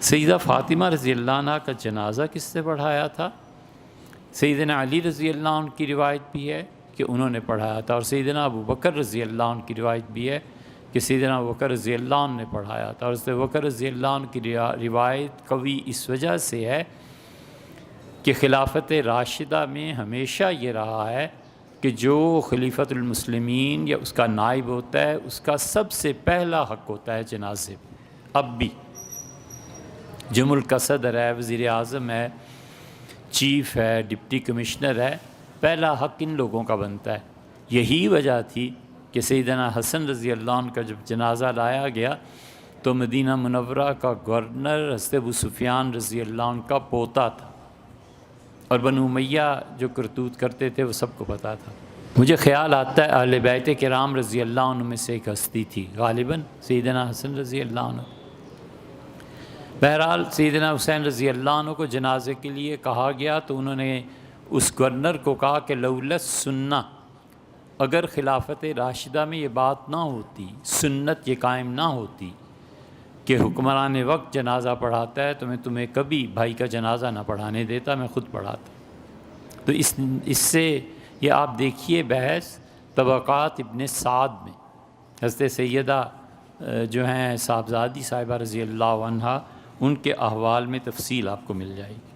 سیدہ فاطمہ رضی اللہ عنہ کا جنازہ کس نے پڑھایا تھا؟ سیدنا علی رضی اللہ عنہ کی روایت بھی ہے کہ انہوں نے پڑھایا تھا، اور سیدنا ابو بکر رضی اللہ عنہ کی روایت بھی ہے کہ سیدنا ابو بکر رضی اللہ عنہ نے پڑھایا تھا۔ اور ابو بکر رضی اللہ عنہ کی روایت قوی اس وجہ سے ہے کہ خلافت راشدہ میں ہمیشہ یہ رہا ہے کہ جو خلیفۃ المسلمین یا اس کا نائب ہوتا ہے اس کا سب سے پہلا حق ہوتا ہے جنازے پہ۔ اب بھی جو ملک کا صدر ہے، وزیر اعظم ہے، چیف ہے، ڈپٹی کمشنر ہے، پہلا حق ان لوگوں کا بنتا ہے۔ یہی وجہ تھی کہ سیدنا حسن رضی اللہ عنہ کا جب جنازہ لایا گیا تو مدینہ منورہ کا گورنر حضرت ابو سفیان رضی اللہ عنہ کا پوتا تھا، اور بنو امیہ جو کرتوت کرتے تھے وہ سب کو پتہ تھا۔ مجھے خیال آتا ہے اہل بیت کرام رضی اللہ عنہ میں سے ایک ہستی تھی، غالباً سیدنا حسن رضی اللہ عنہ۔ بہرحال سیدنا حسین رضی اللہ عنہ کو جنازے کے لیے کہا گیا تو انہوں نے اس گورنر کو کہا کہ لولا سنہ، اگر خلافت راشدہ میں یہ بات نہ ہوتی، سنت یہ قائم نہ ہوتی کہ حکمران وقت جنازہ پڑھاتا ہے تو میں تمہیں کبھی بھائی کا جنازہ نہ پڑھانے دیتا، میں خود پڑھاتا۔ تو اس سے یہ آپ دیکھیے بحث طبقات ابن سعد میں حضرت سیدہ جو ہیں صاحبزادی صاحبہ رضی اللہ عنہا، ان کے احوال میں تفصیل آپ کو مل جائے گی۔